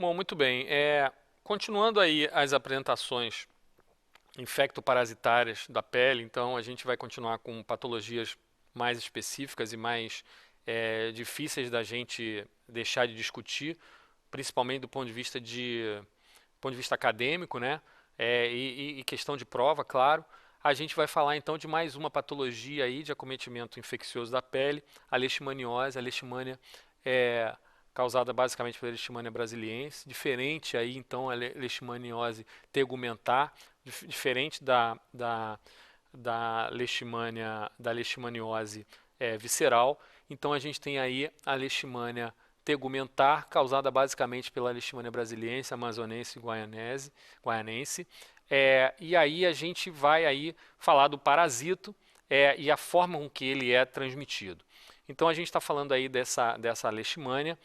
Bom, muito bem. Continuando aí as apresentações infectoparasitárias da pele, então a gente vai continuar com patologias mais específicas e mais difíceis da gente deixar de discutir, principalmente do ponto de vista acadêmico, né? E questão de prova, claro. A gente vai falar então de mais uma patologia aí de acometimento infeccioso da pele, a leishmaniose. A leishmania é causada basicamente pela Leishmania brasiliensis, diferente aí então a leishmaniose tegumentar, diferente da leishmaniose visceral. Então a gente tem aí a leishmania tegumentar, causada basicamente pela Leishmania brasiliensis, amazonense e guaianense. E aí a gente vai aí falar do parasito e a forma com que ele é transmitido. Então a gente está falando aí dessa leishmania.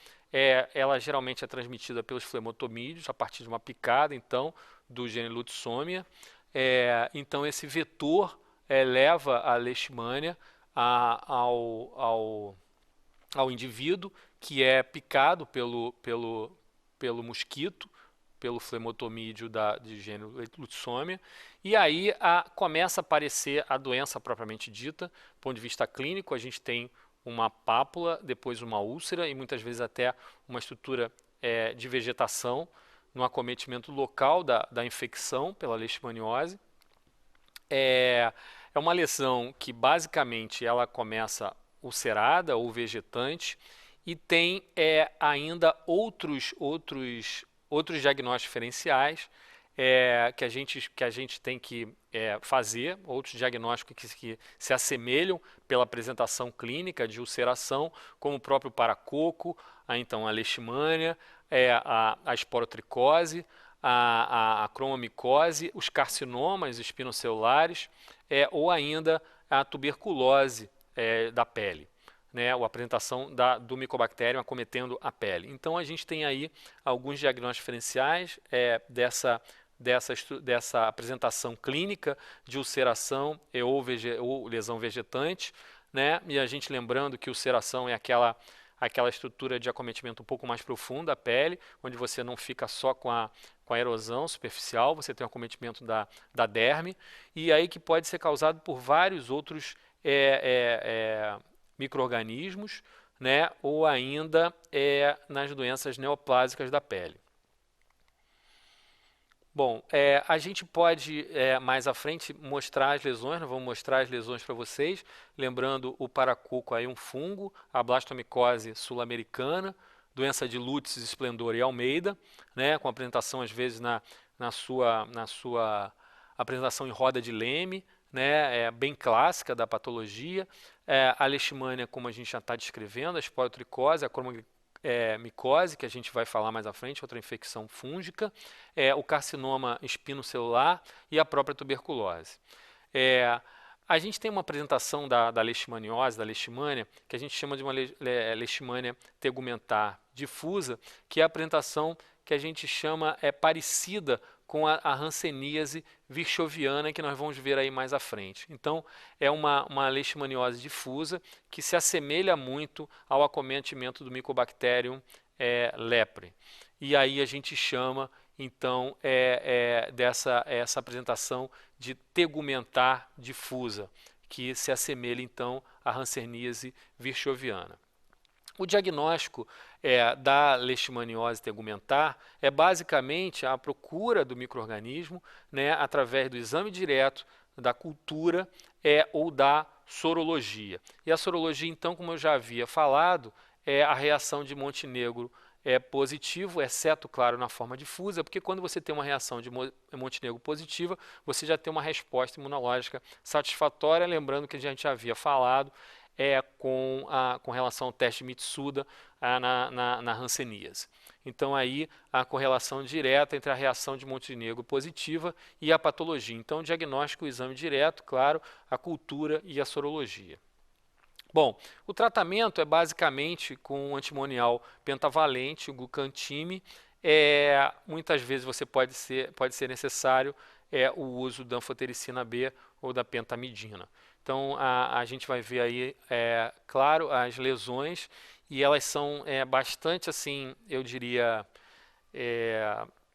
Ela geralmente é transmitida pelos flemotomídeos a partir de uma picada, então, do gene Lutzomia. Então esse vetor leva a leishmania ao indivíduo que é picado pelo mosquito, pelo flemotomídeo de gênero Lutzomia, e aí começa a aparecer a doença propriamente dita. Do ponto de vista clínico, a gente tem uma pápula, depois uma úlcera e muitas vezes até uma estrutura de vegetação no acometimento local da infecção pela leishmaniose. É uma lesão que basicamente ela começa ulcerada ou vegetante e tem ainda outros diagnósticos diferenciais que a gente tem que fazer, outros diagnósticos que se assemelham pela apresentação clínica de ulceração, como o próprio paracoco, então a leishmania, a esporotricose, a cromomicose, os carcinomas espinocelulares, ou ainda a tuberculose da pele, né, ou a apresentação do Mycobacterium acometendo a pele. Então a gente tem aí alguns diagnósticos diferenciais dessa apresentação clínica de ulceração ou lesão vegetante, né? E a gente lembrando que ulceração é aquela estrutura de acometimento um pouco mais profundo da pele, onde você não fica só com a erosão superficial, você tem o acometimento da derme, e aí que pode ser causado por vários outros micro-organismos, né, ou ainda nas doenças neoplásicas da pele. Bom, a gente pode mais à frente mostrar as lesões, nós vamos mostrar as lesões para vocês, lembrando o paracoco aí um fungo, a blastomicose sul-americana, doença de Lutz, Splendor e Almeida, né, com apresentação às vezes na sua apresentação em roda de Leme, né, bem clássica da patologia. A leishmania, como a gente já está descrevendo, a esporotricose, a micose, que a gente vai falar mais à frente, outra infecção fúngica, o carcinoma espinocelular e a própria tuberculose. A gente tem uma apresentação da leishmaniose, da leishmania, que a gente chama de uma leishmania tegumentar difusa, que é a apresentação que a gente chama parecida com a hanseníase virchoviana, que nós vamos ver aí mais à frente. Então, é uma leishmaniose difusa que se assemelha muito ao acometimento do Mycobacterium lepre. E aí a gente chama, então, essa apresentação de tegumentar difusa, que se assemelha, então, à hanseníase virchoviana. O diagnóstico da leishmaniose tegumentar é basicamente a procura do micro-organismo, né, através do exame direto, da cultura ou da sorologia. E a sorologia, então, como eu já havia falado, é a reação de Montenegro positivo, exceto, claro, na forma difusa, porque quando você tem uma reação de Montenegro positiva, você já tem uma resposta imunológica satisfatória, lembrando que a gente já havia falado com relação ao teste Mitsuda na hanseníase. Então aí a correlação direta entre a reação de Montenegro positiva e a patologia. Então diagnóstico, o exame direto, claro, a cultura e a sorologia. Bom, o tratamento é basicamente com um antimonial pentavalente, o glucantime. Muitas vezes pode ser necessário o uso da anfotericina B ou da pentamidina. Então a gente vai ver aí, claro, as lesões, e elas são bastante, assim, eu diria,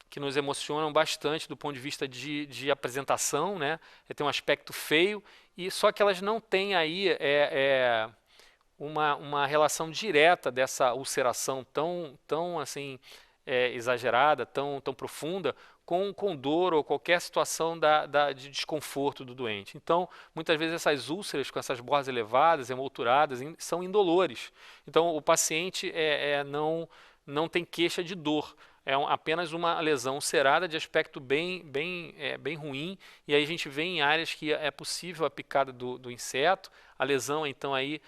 que nos emocionam bastante do ponto de vista de apresentação, né? Tem um aspecto feio, e só que elas não têm aí uma relação direta dessa ulceração tão assim exagerada, tão profunda, com dor ou qualquer situação de desconforto do doente. Então, muitas vezes essas úlceras com essas bordas elevadas, emolduradas, são indolores. Então, o paciente não tem queixa de dor. Apenas uma lesão ulcerada de aspecto bem ruim, e aí a gente vê em áreas que é possível a picada do inseto, a lesão então aí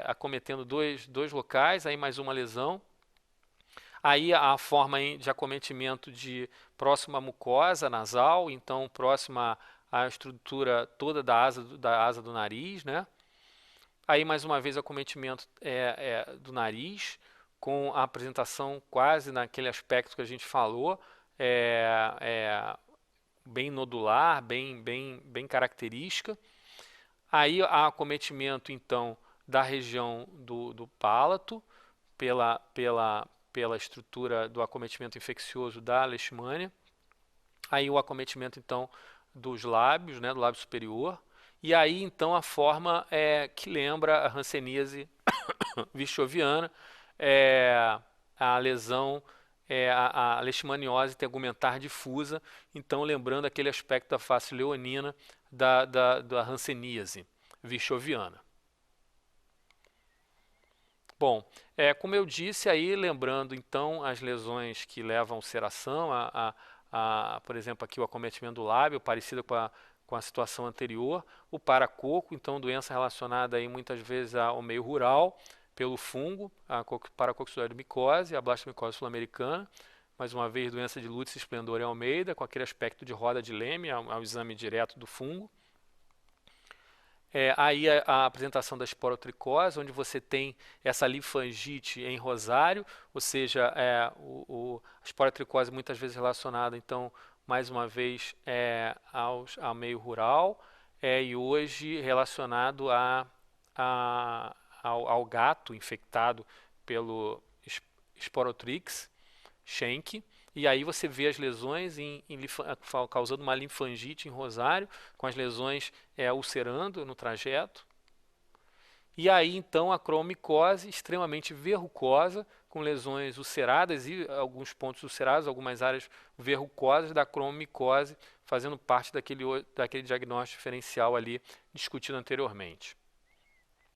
acometendo dois locais, aí mais uma lesão. Aí a forma de acometimento de próxima à mucosa nasal, então próxima à estrutura toda da asa do nariz, né? Aí mais uma vez acometimento do nariz, com a apresentação quase naquele aspecto que a gente falou, bem nodular, bem característica. Aí há acometimento então da região do palato, pela estrutura do acometimento infeccioso da leishmania. Aí o acometimento então dos lábios, né, do lábio superior. E aí então a forma que lembra a hanseníase vichoviana, a lesão, a leishmaniose tegumentar difusa, então lembrando aquele aspecto da face leonina da hanseníase vichoviana. Bom, como eu disse aí, lembrando então as lesões que levam à ulceração, por exemplo, aqui o acometimento do lábio, parecido com a situação anterior, o paracoco, então doença relacionada aí muitas vezes ao meio rural, pelo fungo, a paracoccioide micose, a blastomicose sul-americana, mais uma vez doença de Lutz Splendor e Almeida, com aquele aspecto de roda de Leme, ao exame direto do fungo. Aí a apresentação da esporotricose, onde você tem essa linfangite em rosário, ou seja, a esporotricose muitas vezes relacionada, então, mais uma vez, ao meio rural, e hoje relacionado ao gato infectado pelo Sporotrix Schenck. E aí você vê as lesões causando uma linfangite em rosário, com as lesões ulcerando no trajeto. E aí então a cromicose extremamente verrucosa, com lesões ulceradas e alguns pontos ulcerados, algumas áreas verrucosas da cromicose, fazendo parte daquele diagnóstico diferencial ali discutido anteriormente.